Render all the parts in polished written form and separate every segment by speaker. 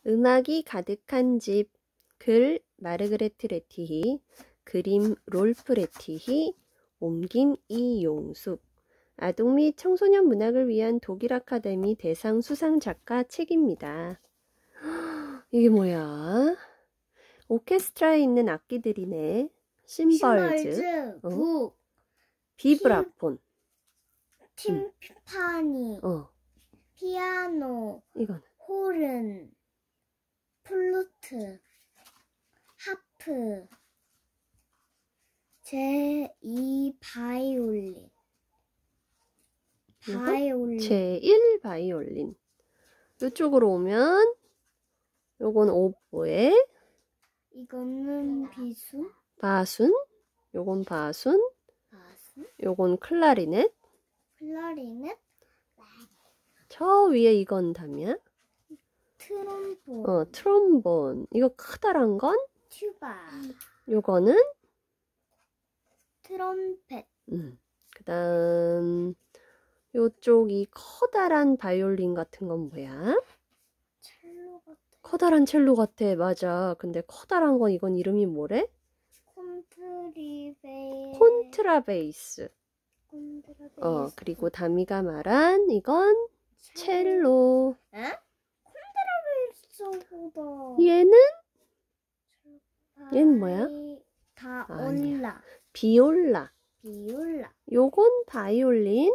Speaker 1: 음악이 가득한 집. 글 마르그레트 레티히. 그림 롤프 레티히. 옮김 이용숙. 아동 및 청소년 문학을 위한 독일 아카데미 대상 수상 작가 책입니다. 이게 뭐야? 오케스트라에 있는 악기들이네. 심벌즈,
Speaker 2: 북,
Speaker 1: 비브라폰,
Speaker 2: 팀파니, 피아노,
Speaker 1: 이건
Speaker 2: 호른, 플루트, 하프, 제2 바이올린,
Speaker 1: 제1 바이올린. 이쪽으로 오면 요건 오보에,
Speaker 2: 이거는 비순,
Speaker 1: 바순, 요건 바순, 요건 클라리넷,
Speaker 2: 클라리넷,
Speaker 1: 저 위에 이건 담이야?
Speaker 2: 트롬본,
Speaker 1: 트롬본. 이거 커다란 건?
Speaker 2: 튜바,
Speaker 1: 요거는?
Speaker 2: 트럼펫.
Speaker 1: 그 다음 요쪽 이 커다란 바이올린 같은 건 뭐야?
Speaker 2: 첼로 같아.
Speaker 1: 커다란 첼로 같아. 맞아. 근데 커다란 건 이건 이름이 뭐래? 콘트라베이스. 그리고 다미가 말한 이건 첼로.
Speaker 2: 에? 콘트라베이스보다.
Speaker 1: 얘는 뭐야?
Speaker 2: 다올라.
Speaker 1: 비올라. 요건 바이올린.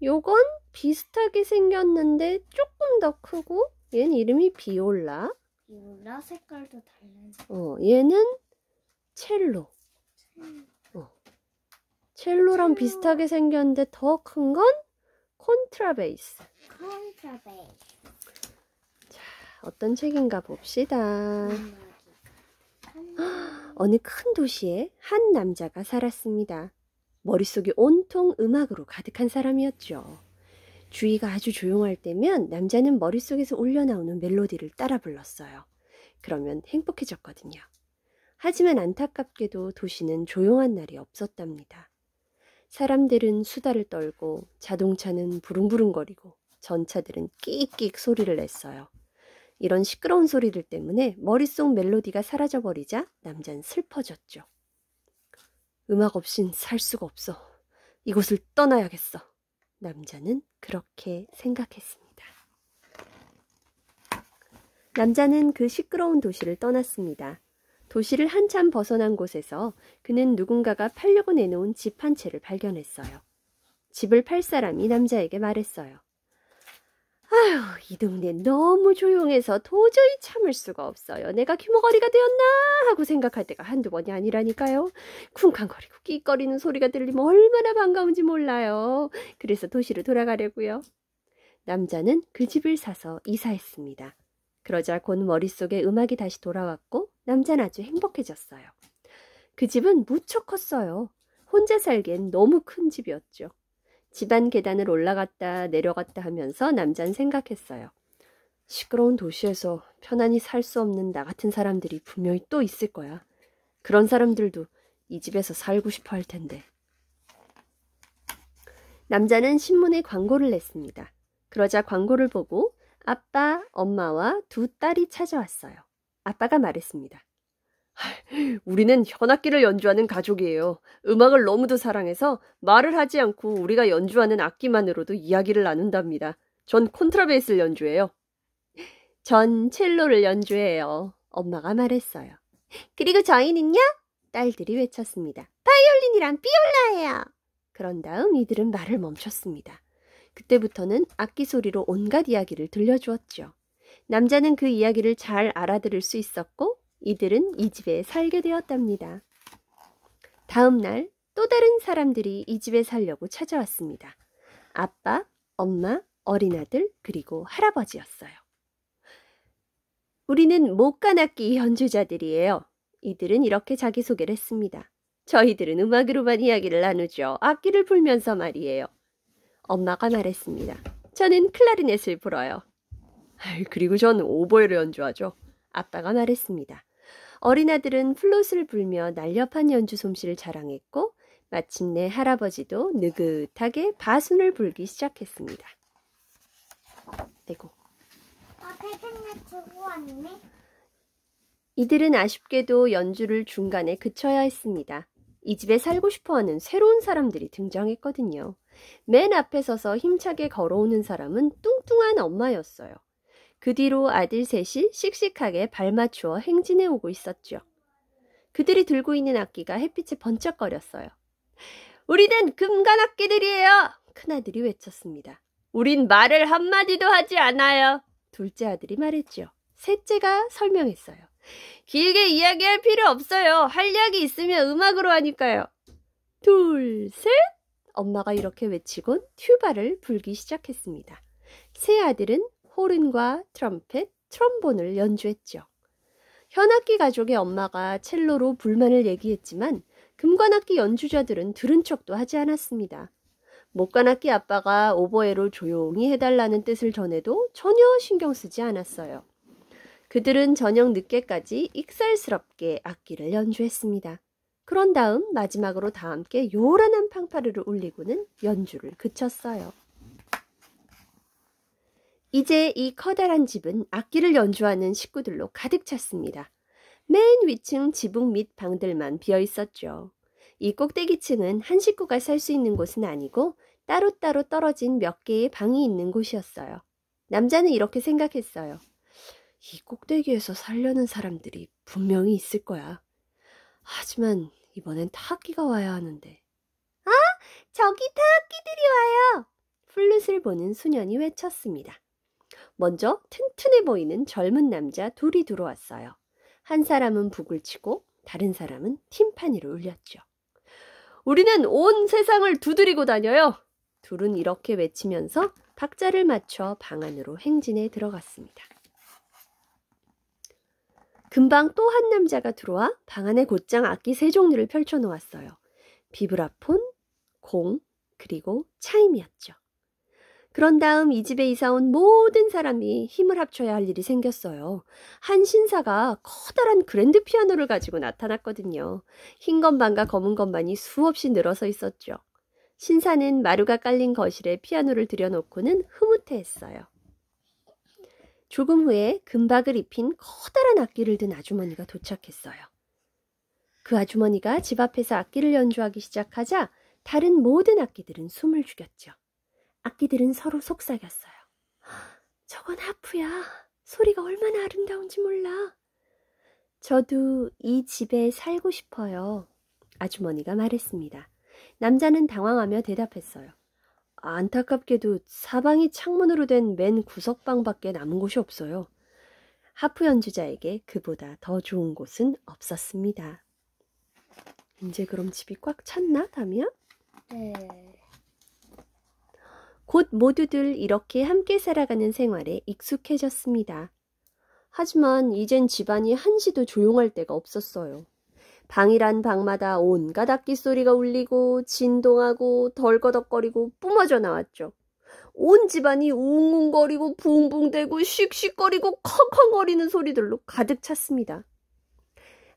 Speaker 1: 요건 비슷하게 생겼는데 조금 더 크고 얘는 이름이 비올라.
Speaker 2: 비올라 색깔도 달라요.
Speaker 1: 얘는 첼로. 첼로랑 비슷하게 생겼는데 더 큰 건 콘트라베이스. 자, 어떤 책인가 봅시다. 어느 큰 도시에 한 남자가 살았습니다. 머릿속이 온통 음악으로 가득한 사람이었죠. 주위가 아주 조용할 때면 남자는 머릿속에서 울려나오는 멜로디를 따라 불렀어요. 그러면 행복해졌거든요. 하지만 안타깝게도 도시는 조용한 날이 없었답니다. 사람들은 수다를 떨고 자동차는 부릉부릉거리고 전차들은 끽끽 소리를 냈어요. 이런 시끄러운 소리들 때문에 머릿속 멜로디가 사라져버리자 남자는 슬퍼졌죠. 음악 없인 살 수가 없어. 이곳을 떠나야겠어. 남자는 그렇게 생각했습니다. 남자는 그 시끄러운 도시를 떠났습니다. 도시를 한참 벗어난 곳에서 그는 누군가가 팔려고 내놓은 집 한 채를 발견했어요. 집을 팔 사람이 남자에게 말했어요. 아휴, 이 동네 너무 조용해서 도저히 참을 수가 없어요. 내가 귀머거리가 되었나 하고 생각할 때가 한두 번이 아니라니까요. 쿵쾅거리고 끽거리는 소리가 들리면 얼마나 반가운지 몰라요. 그래서 도시로 돌아가려고요. 남자는 그 집을 사서 이사했습니다. 그러자 곧 머릿속에 음악이 다시 돌아왔고 남자는 아주 행복해졌어요. 그 집은 무척 컸어요. 혼자 살기엔 너무 큰 집이었죠. 집안 계단을 올라갔다 내려갔다 하면서 남자는 생각했어요. 시끄러운 도시에서 편안히 살 수 없는 나 같은 사람들이 분명히 또 있을 거야. 그런 사람들도 이 집에서 살고 싶어 할 텐데. 남자는 신문에 광고를 냈습니다. 그러자 광고를 보고 아빠, 엄마와 두 딸이 찾아왔어요. 아빠가 말했습니다. 우리는 현악기를 연주하는 가족이에요. 음악을 너무도 사랑해서 말을 하지 않고 우리가 연주하는 악기만으로도 이야기를 나눈답니다. 전 콘트라베이스를 연주해요. 전 첼로를 연주해요. 엄마가 말했어요. 그리고 저희는요? 딸들이 외쳤습니다. 바이올린이랑 비올라예요. 그런 다음 이들은 말을 멈췄습니다. 그때부터는 악기 소리로 온갖 이야기를 들려주었죠. 남자는 그 이야기를 잘 알아들을 수 있었고 이들은 이 집에 살게 되었답니다. 다음 날 또 다른 사람들이 이 집에 살려고 찾아왔습니다. 아빠, 엄마, 어린아들, 그리고 할아버지였어요. 우리는 목관악기 연주자들이에요. 이들은 이렇게 자기소개를 했습니다. 저희들은 음악으로만 이야기를 나누죠. 악기를 불면서 말이에요. 엄마가 말했습니다. 저는 클라리넷을 불어요. 그리고 전 오보에를 연주하죠. 아빠가 말했습니다. 어린아들은 플룻을 불며 날렵한 연주 솜씨를 자랑했고 마침내 할아버지도 느긋하게 바순을 불기 시작했습니다. 아이고.
Speaker 2: 태생내 주고 왔니?
Speaker 1: 이들은 아쉽게도 연주를 중간에 그쳐야 했습니다. 이 집에 살고 싶어하는 새로운 사람들이 등장했거든요. 맨 앞에 서서 힘차게 걸어오는 사람은 뚱뚱한 엄마였어요. 그 뒤로 아들 셋이 씩씩하게 발 맞추어 행진해 오고 있었죠. 그들이 들고 있는 악기가 햇빛에 번쩍거렸어요. 우리는 금관악기들이에요! 큰아들이 외쳤습니다. 우린 말을 한마디도 하지 않아요. 둘째 아들이 말했죠. 셋째가 설명했어요. 길게 이야기할 필요 없어요. 할 이야기 있으면 음악으로 하니까요. 둘, 셋! 엄마가 이렇게 외치곤 튜바를 불기 시작했습니다. 세 아들은 호른과 트럼펫, 트럼본을 연주했죠. 현악기 가족의 엄마가 첼로로 불만을 얘기했지만 금관악기 연주자들은 들은 척도 하지 않았습니다. 목관악기 아빠가 오보에로 조용히 해달라는 뜻을 전해도 전혀 신경 쓰지 않았어요. 그들은 저녁 늦게까지 익살스럽게 악기를 연주했습니다. 그런 다음 마지막으로 다 함께 요란한 팡파르를 울리고는 연주를 그쳤어요. 이제 이 커다란 집은 악기를 연주하는 식구들로 가득 찼습니다. 맨 위층 지붕 및 방들만 비어 있었죠. 이 꼭대기층은 한 식구가 살 수 있는 곳은 아니고 따로따로 떨어진 몇 개의 방이 있는 곳이었어요. 남자는 이렇게 생각했어요. 이 꼭대기에서 살려는 사람들이 분명히 있을 거야. 하지만 이번엔 타악기가 와야 하는데. 아! 저기 타악기들이 와요! 플룻을 보는 소년이 외쳤습니다. 먼저 튼튼해 보이는 젊은 남자 둘이 들어왔어요. 한 사람은 북을 치고 다른 사람은 팀파니를 울렸죠. 우리는 온 세상을 두드리고 다녀요. 둘은 이렇게 외치면서 박자를 맞춰 방 안으로 행진에 들어갔습니다. 금방 또 한 남자가 들어와 방 안에 곧장 악기 세 종류를 펼쳐놓았어요. 비브라폰, 공, 그리고 차임이었죠. 그런 다음 이 집에 이사온 모든 사람이 힘을 합쳐야 할 일이 생겼어요. 한 신사가 커다란 그랜드 피아노를 가지고 나타났거든요. 흰 건반과 검은 건반이 수없이 늘어서 있었죠. 신사는 마루가 깔린 거실에 피아노를 들여놓고는 흐뭇해했어요. 조금 후에 금박을 입힌 커다란 악기를 든 아주머니가 도착했어요. 그 아주머니가 집 앞에서 악기를 연주하기 시작하자 다른 모든 악기들은 숨을 죽였죠. 악기들은 서로 속삭였어요. 저건 하프야. 소리가 얼마나 아름다운지 몰라. 저도 이 집에 살고 싶어요. 아주머니가 말했습니다. 남자는 당황하며 대답했어요. 안타깝게도 사방이 창문으로 된 맨 구석방밖에 남은 곳이 없어요. 하프 연주자에게 그보다 더 좋은 곳은 없었습니다. 이제 그럼 집이 꽉 찼나, 다미야?
Speaker 2: 네.
Speaker 1: 곧 모두들 이렇게 함께 살아가는 생활에 익숙해졌습니다. 하지만 이젠 집안이 한시도 조용할 데가 없었어요. 방이란 방마다 온갖 악기 소리가 울리고 진동하고 덜거덕거리고 뿜어져 나왔죠. 온 집안이 웅웅거리고 붕붕대고 씩씩거리고 컹컹거리는 소리들로 가득 찼습니다.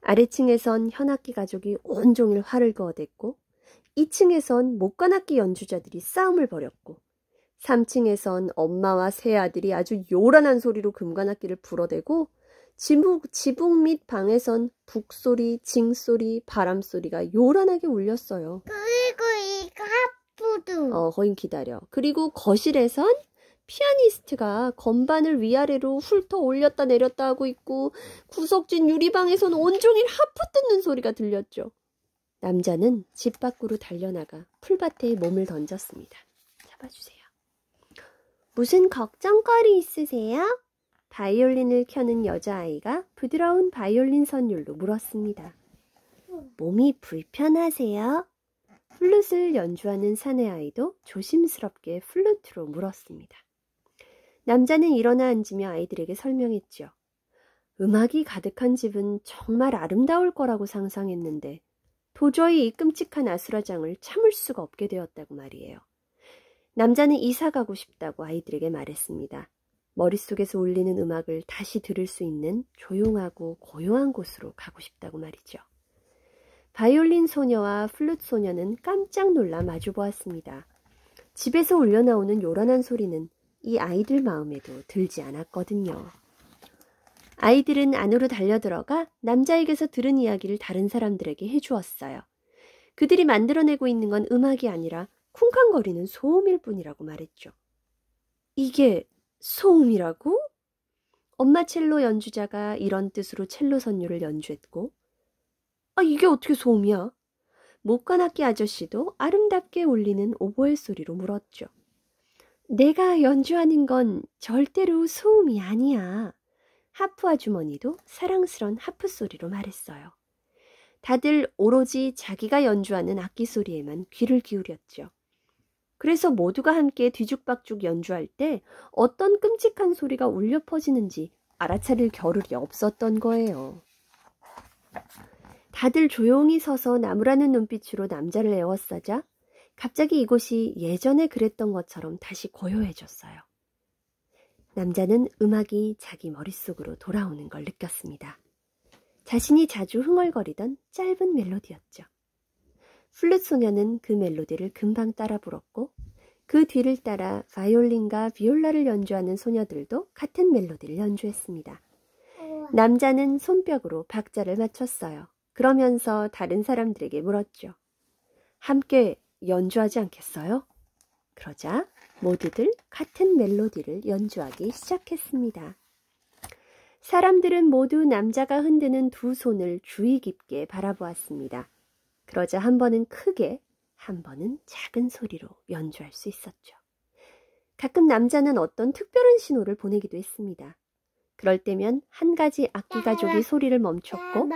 Speaker 1: 아래층에선 현악기 가족이 온종일 화를 그어댔고 2층에선 목관악기 연주자들이 싸움을 벌였고 3층에선 엄마와 세 아들이 아주 요란한 소리로 금관악기를 불어대고 지붕 및 방에선 북소리, 징소리, 바람소리가 요란하게 울렸어요.
Speaker 2: 그리고 이거 하프도.
Speaker 1: 거긴 기다려. 그리고 거실에선 피아니스트가 건반을 위아래로 훑어 올렸다 내렸다 하고 있고 구석진 유리방에선 온종일 하프 뜯는 소리가 들렸죠. 남자는 집 밖으로 달려나가 풀밭에 몸을 던졌습니다. 잡아주세요. 무슨 걱정거리 있으세요? 바이올린을 켜는 여자아이가 부드러운 바이올린 선율로 물었습니다. 몸이 불편하세요? 플룻을 연주하는 사내아이도 조심스럽게 플루트로 물었습니다. 남자는 일어나 앉으며 아이들에게 설명했죠. 음악이 가득한 집은 정말 아름다울 거라고 상상했는데 도저히 이 끔찍한 아수라장을 참을 수가 없게 되었다고 말이에요. 남자는 이사 가고 싶다고 아이들에게 말했습니다. 머릿속에서 울리는 음악을 다시 들을 수 있는 조용하고 고요한 곳으로 가고 싶다고 말이죠. 바이올린 소녀와 플룻 소녀는 깜짝 놀라 마주 보았습니다. 집에서 울려나오는 요란한 소리는 이 아이들 마음에도 들지 않았거든요. 아이들은 안으로 달려들어가 남자에게서 들은 이야기를 다른 사람들에게 해주었어요. 그들이 만들어내고 있는 건 음악이 아니라 쿵쾅거리는 소음일 뿐이라고 말했죠. 이게 소음이라고? 엄마 첼로 연주자가 이런 뜻으로 첼로 선율을 연주했고, 이게 어떻게 소음이야? 목관악기 아저씨도 아름답게 울리는 오보에 소리로 물었죠. 내가 연주하는 건 절대로 소음이 아니야. 하프 아주머니도 사랑스런 하프 소리로 말했어요. 다들 오로지 자기가 연주하는 악기 소리에만 귀를 기울였죠. 그래서 모두가 함께 뒤죽박죽 연주할 때 어떤 끔찍한 소리가 울려 퍼지는지 알아차릴 겨를이 없었던 거예요. 다들 조용히 서서 나무라는 눈빛으로 남자를 에워싸자 갑자기 이곳이 예전에 그랬던 것처럼 다시 고요해졌어요. 남자는 음악이 자기 머릿속으로 돌아오는 걸 느꼈습니다. 자신이 자주 흥얼거리던 짧은 멜로디였죠. 플룻 소녀는 그 멜로디를 금방 따라 불었고 그 뒤를 따라 바이올린과 비올라를 연주하는 소녀들도 같은 멜로디를 연주했습니다. 남자는 손뼉으로 박자를 맞췄어요. 그러면서 다른 사람들에게 물었죠. 함께 연주하지 않겠어요? 그러자 모두들 같은 멜로디를 연주하기 시작했습니다. 사람들은 모두 남자가 흔드는 두 손을 주의 깊게 바라보았습니다. 그러자 한 번은 크게, 한 번은 작은 소리로 연주할 수 있었죠. 가끔 남자는 어떤 특별한 신호를 보내기도 했습니다. 그럴 때면 한 가지 악기 가족이 소리를 멈췄고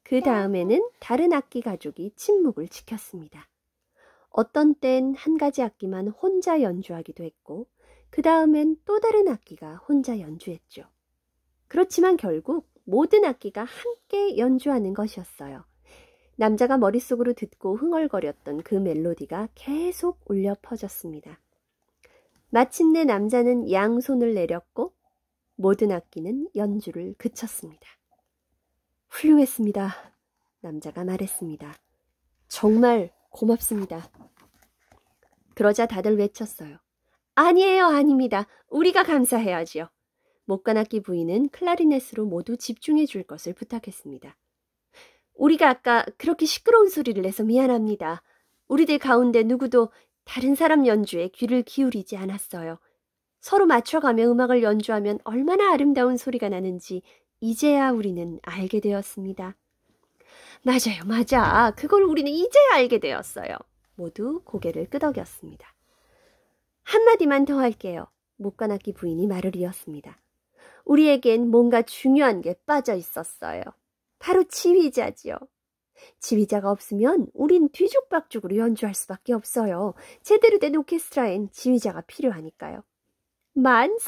Speaker 1: 그 다음에는 다른 악기 가족이 침묵을 지켰습니다. 어떤 땐 한 가지 악기만 혼자 연주하기도 했고 그 다음엔 또 다른 악기가 혼자 연주했죠. 그렇지만 결국 모든 악기가 함께 연주하는 것이었어요. 남자가 머릿속으로 듣고 흥얼거렸던 그 멜로디가 계속 울려 퍼졌습니다. 마침내 남자는 양손을 내렸고 모든 악기는 연주를 그쳤습니다. 훌륭했습니다. 남자가 말했습니다. 정말 고맙습니다. 그러자 다들 외쳤어요. 아니에요, 아닙니다. 우리가 감사해야지요. 목관악기 부인은 클라리넷으로 모두 집중해 줄 것을 부탁했습니다. 우리가 아까 그렇게 시끄러운 소리를 내서 미안합니다. 우리들 가운데 누구도 다른 사람 연주에 귀를 기울이지 않았어요. 서로 맞춰가며 음악을 연주하면 얼마나 아름다운 소리가 나는지 이제야 우리는 알게 되었습니다. 맞아요, 맞아. 그걸 우리는 이제야 알게 되었어요. 모두 고개를 끄덕였습니다. 한마디만 더 할게요. 목관악기 부인이 말을 이었습니다. 우리에겐 뭔가 중요한 게 빠져 있었어요. 바로 지휘자지요. 지휘자가 없으면 우린 뒤죽박죽으로 연주할 수밖에 없어요. 제대로 된 오케스트라엔 지휘자가 필요하니까요. 만세!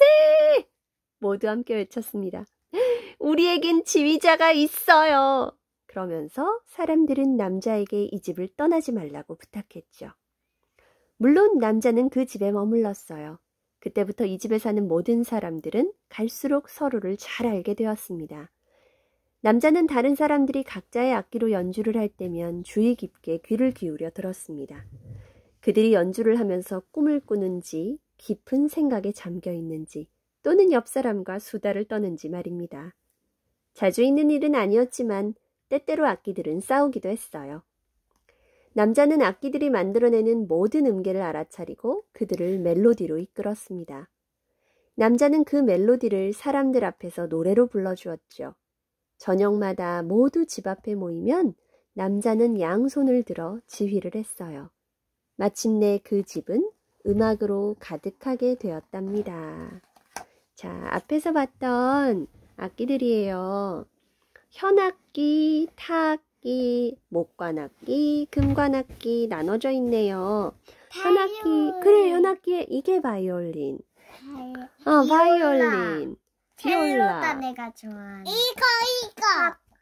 Speaker 1: 모두 함께 외쳤습니다. 우리에겐 지휘자가 있어요. 그러면서 사람들은 남자에게 이 집을 떠나지 말라고 부탁했죠. 물론 남자는 그 집에 머물렀어요. 그때부터 이 집에 사는 모든 사람들은 갈수록 서로를 잘 알게 되었습니다. 남자는 다른 사람들이 각자의 악기로 연주를 할 때면 주의 깊게 귀를 기울여 들었습니다. 그들이 연주를 하면서 꿈을 꾸는지 깊은 생각에 잠겨 있는지 또는 옆 사람과 수다를 떠는지 말입니다. 자주 있는 일은 아니었지만 때때로 악기들은 싸우기도 했어요. 남자는 악기들이 만들어내는 모든 음계를 알아차리고 그들을 멜로디로 이끌었습니다. 남자는 그 멜로디를 사람들 앞에서 노래로 불러주었죠. 저녁마다 모두 집 앞에 모이면 남자는 양손을 들어 지휘를 했어요. 마침내 그 집은 음악으로 가득하게 되었답니다. 자, 앞에서 봤던 악기들이에요. 현악기, 타악기, 목관악기, 금관악기 나눠져 있네요. 현악기, 그래, 현악기에 이게 바이올린. 바이올린. 비올라.
Speaker 2: 내가 좋아하는. 이거.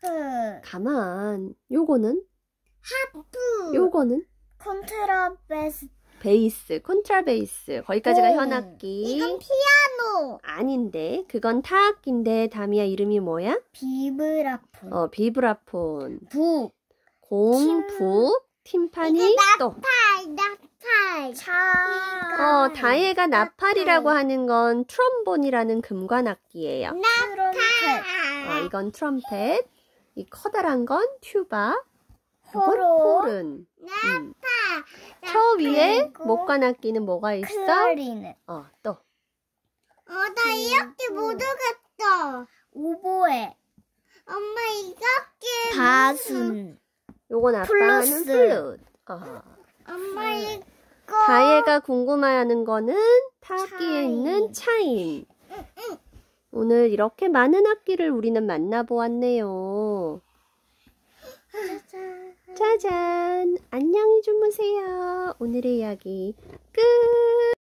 Speaker 2: 하프.
Speaker 1: 가만. 요거는?
Speaker 2: 하프.
Speaker 1: 요거는?
Speaker 2: 콘트라베스.
Speaker 1: 베이스, 콘트라베이스. 거기까지가 현악기.
Speaker 2: 이건 피아노.
Speaker 1: 아닌데. 그건 타악기인데 다미야 이름이 뭐야?
Speaker 2: 비브라폰.
Speaker 1: 비브라폰.
Speaker 2: 북.
Speaker 1: 공, 북, 팀파니, 또.
Speaker 2: 낙타. 나팔.
Speaker 1: 다혜가 나팔이라고 하는 건 트럼본이라는 금관악기예요.
Speaker 2: 나팔.
Speaker 1: 이건 트럼펫. 이 커다란 건 튜바. 이건
Speaker 2: 호로.
Speaker 1: 호른.
Speaker 2: 나팔.
Speaker 1: 저 위에 목관악기는 뭐가 있어?
Speaker 2: 클라리넷.
Speaker 1: 또.
Speaker 2: 나 이렇게 못 오겠다. 오보에. 엄마 이렇게. 바순.
Speaker 1: 요건 아빠 하는
Speaker 2: 플루스.
Speaker 1: 플룻.
Speaker 2: 엄마 이거.
Speaker 1: 다혜가 궁금해하는 거는 타악기에
Speaker 2: 차임.
Speaker 1: 있는 차임. 오늘 이렇게 많은 악기를 우리는 만나보았네요. 짜잔. 안녕히 주무세요. 오늘의 이야기 끝.